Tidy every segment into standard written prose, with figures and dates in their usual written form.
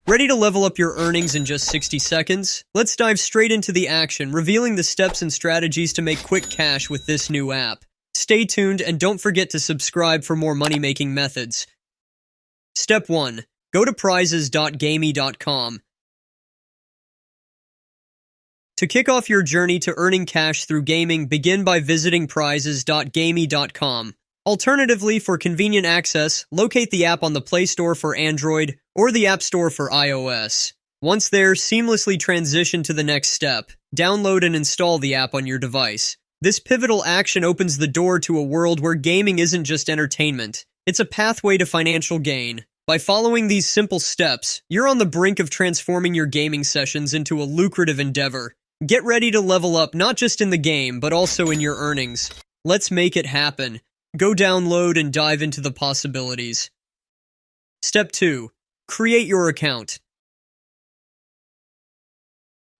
Ready to level up your earnings in just 60 seconds? Let's dive straight into the action, revealing the steps and strategies to make quick cash with this new app. Stay tuned and don't forget to subscribe for more money-making methods. Step 1. Go to prizes.gamecom. To kick off your journey to earning cash through gaming, begin by visiting prizes.gamecom. Alternatively, for convenient access, locate the app on the Play Store for Android or the App Store for iOS. Once there, seamlessly transition to the next step. Download and install the app on your device. This pivotal action opens the door to a world where gaming isn't just entertainment. It's a pathway to financial gain. By following these simple steps, you're on the brink of transforming your gaming sessions into a lucrative endeavor. Get ready to level up not just in the game, but also in your earnings. Let's make it happen. Go download and dive into the possibilities. Step 2. Create your account.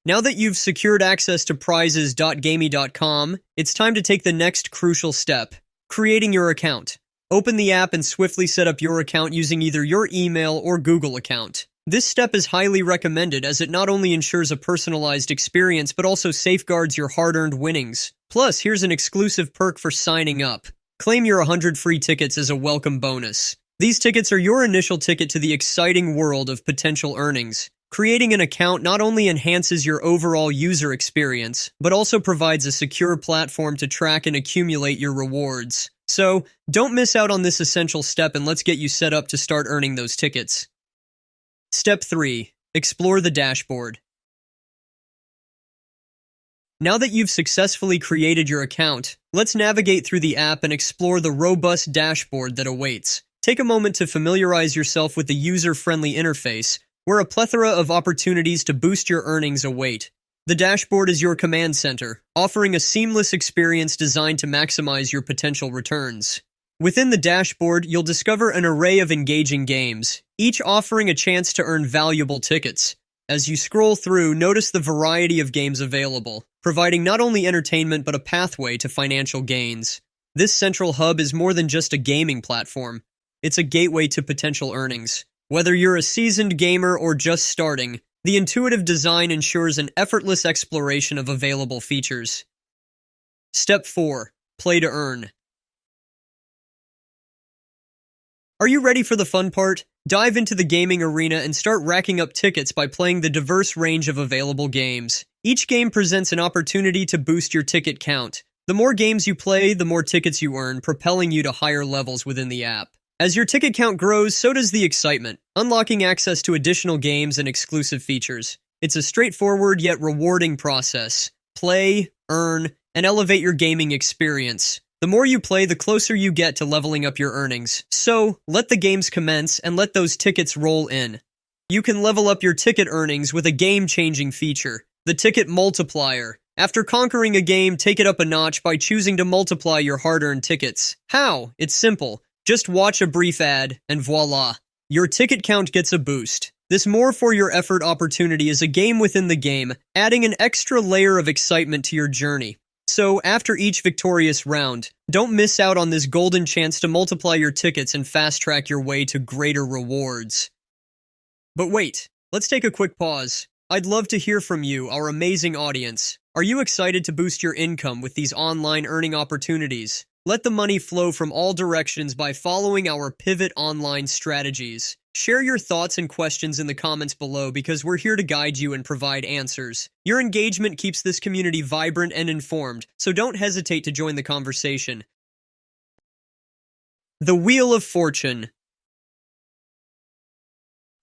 Now that you've secured access to prizes.gamecom, it's time to take the next crucial step, creating your account. Open the app and swiftly set up your account using either your email or Google account. This step is highly recommended as it not only ensures a personalized experience but also safeguards your hard-earned winnings. Plus, here's an exclusive perk for signing up. Claim your 100 free tickets as a welcome bonus. These tickets are your initial ticket to the exciting world of potential earnings. Creating an account not only enhances your overall user experience, but also provides a secure platform to track and accumulate your rewards. So, don't miss out on this essential step and let's get you set up to start earning those tickets. Step 3. Explore the dashboard. Now that you've successfully created your account, let's navigate through the app and explore the robust dashboard that awaits. Take a moment to familiarize yourself with the user-friendly interface, where a plethora of opportunities to boost your earnings await. The dashboard is your command center, offering a seamless experience designed to maximize your potential returns. Within the dashboard, you'll discover an array of engaging games, each offering a chance to earn valuable tickets. As you scroll through, notice the variety of games available, providing not only entertainment but a pathway to financial gains. This central hub is more than just a gaming platform. It's a gateway to potential earnings. Whether you're a seasoned gamer or just starting, the intuitive design ensures an effortless exploration of available features. Step 4. Play to earn. Are you ready for the fun part? Dive into the gaming arena and start racking up tickets by playing the diverse range of available games. Each game presents an opportunity to boost your ticket count. The more games you play, the more tickets you earn, propelling you to higher levels within the app. As your ticket count grows, so does the excitement, unlocking access to additional games and exclusive features. It's a straightforward yet rewarding process. Play, earn, and elevate your gaming experience. The more you play, the closer you get to leveling up your earnings. So, let the games commence and let those tickets roll in. You can level up your ticket earnings with a game-changing feature, the Ticket Multiplier. After conquering a game, take it up a notch by choosing to multiply your hard-earned tickets. How? It's simple. Just watch a brief ad, and voila. Your ticket count gets a boost. This more for your effort opportunity is a game within the game, adding an extra layer of excitement to your journey. So, after each victorious round, don't miss out on this golden chance to multiply your tickets and fast-track your way to greater rewards. But wait, let's take a quick pause. I'd love to hear from you, our amazing audience. Are you excited to boost your income with these online earning opportunities? Let the money flow from all directions by following our Pivot Online strategies. Share your thoughts and questions in the comments below because we're here to guide you and provide answers. Your engagement keeps this community vibrant and informed, so don't hesitate to join the conversation. The Wheel of Fortune.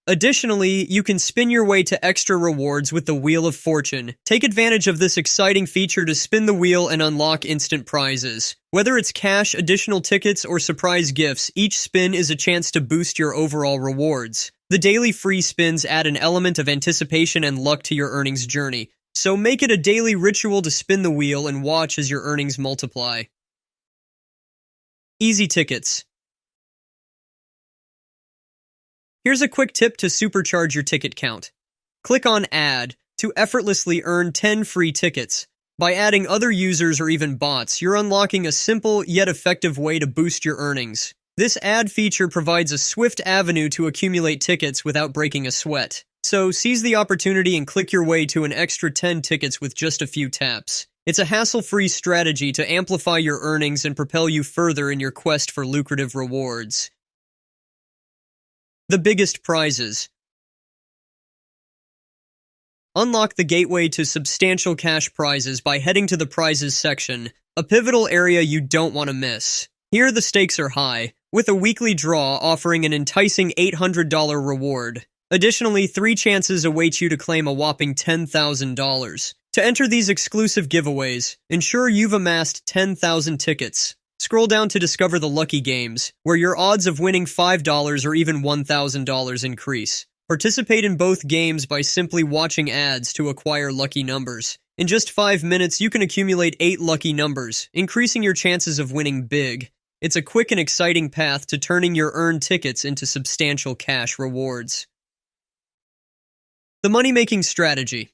Additionally, you can spin your way to extra rewards with the Wheel of Fortune. Take advantage of this exciting feature to spin the wheel and unlock instant prizes. Whether it's cash, additional tickets, or surprise gifts, each spin is a chance to boost your overall rewards. The daily free spins add an element of anticipation and luck to your earnings journey, so make it a daily ritual to spin the wheel and watch as your earnings multiply. Easy tickets. Here's a quick tip to supercharge your ticket count. Click on Add to effortlessly earn 10 free tickets. By adding other users or even bots, you're unlocking a simple yet effective way to boost your earnings. This add feature provides a swift avenue to accumulate tickets without breaking a sweat. So seize the opportunity and click your way to an extra 10 tickets with just a few taps. It's a hassle-free strategy to amplify your earnings and propel you further in your quest for lucrative rewards. The biggest prizes. Unlock the gateway to substantial cash prizes by heading to the prizes section, a pivotal area you don't want to miss. Here the stakes are high, with a weekly draw offering an enticing $800 reward. Additionally, 3 chances await you to claim a whopping $10,000. To enter these exclusive giveaways, ensure you've amassed 10,000 tickets. Scroll down to discover the lucky games, where your odds of winning $5 or even $1,000 increase. Participate in both games by simply watching ads to acquire lucky numbers. In just 5 minutes, you can accumulate 8 lucky numbers, increasing your chances of winning big. It's a quick and exciting path to turning your earned tickets into substantial cash rewards. The money-making strategy.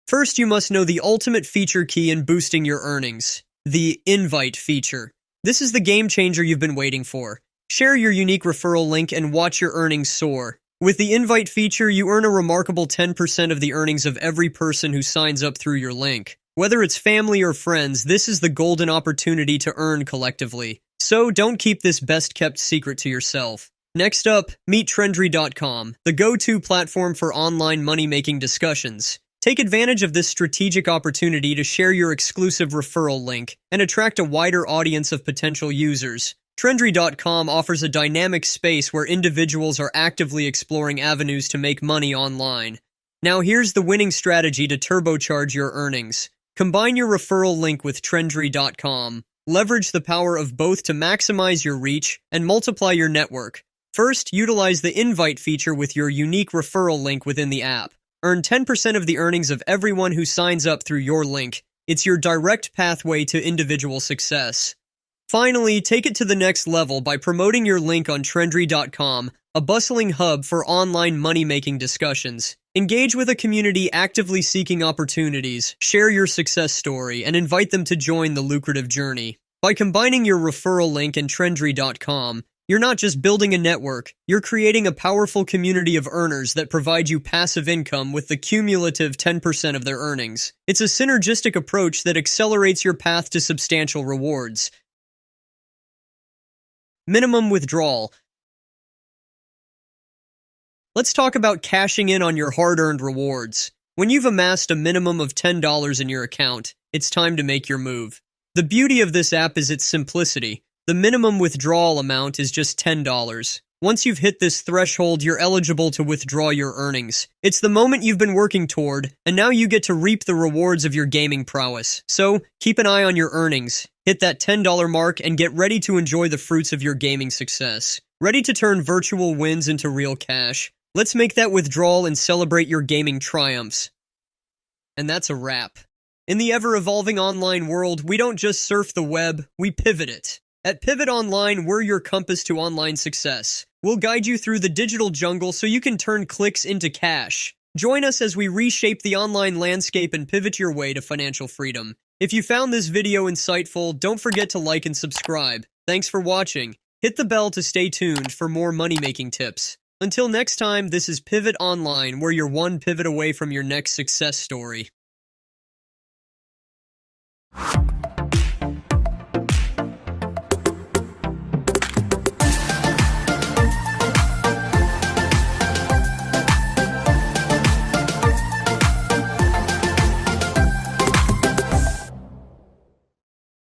First, you must know the ultimate feature key in boosting your earnings, the invite feature. This is the game changer you've been waiting for. Share your unique referral link and watch your earnings soar. With the invite feature, you earn a remarkable 10% of the earnings of every person who signs up through your link. Whether it's family or friends, this is the golden opportunity to earn collectively. So don't keep this best-kept secret to yourself. Next up, meet Trendry.com, the go-to platform for online money-making discussions. Take advantage of this strategic opportunity to share your exclusive referral link and attract a wider audience of potential users. Trendry.com offers a dynamic space where individuals are actively exploring avenues to make money online. Now here's the winning strategy to turbocharge your earnings. Combine your referral link with Trendry.com. Leverage the power of both to maximize your reach and multiply your network. First, utilize the invite feature with your unique referral link within the app. Earn 10% of the earnings of everyone who signs up through your link. It's your direct pathway to individual success. Finally, take it to the next level by promoting your link on Trendry.com, a bustling hub for online money-making discussions. Engage with a community actively seeking opportunities, share your success story, and invite them to join the lucrative journey. By combining your referral link and Trendry.com, you're not just building a network, you're creating a powerful community of earners that provide you passive income with the cumulative 10% of their earnings. It's a synergistic approach that accelerates your path to substantial rewards. Minimum withdrawal. Let's talk about cashing in on your hard-earned rewards. When you've amassed a minimum of $10 in your account, it's time to make your move. The beauty of this app is its simplicity. The minimum withdrawal amount is just $10. Once you've hit this threshold, you're eligible to withdraw your earnings. It's the moment you've been working toward, and now you get to reap the rewards of your gaming prowess. So, keep an eye on your earnings. Hit that $10 mark and get ready to enjoy the fruits of your gaming success. Ready to turn virtual wins into real cash? Let's make that withdrawal and celebrate your gaming triumphs. And that's a wrap. In the ever-evolving online world, we don't just surf the web, we pivot it. At Pivot Online, we're your compass to online success. We'll guide you through the digital jungle so you can turn clicks into cash. Join us as we reshape the online landscape and pivot your way to financial freedom. If you found this video insightful, don't forget to like and subscribe. Thanks for watching. Hit the bell to stay tuned for more money-making tips. Until next time, this is Pivot Online, where you're one pivot away from your next success story.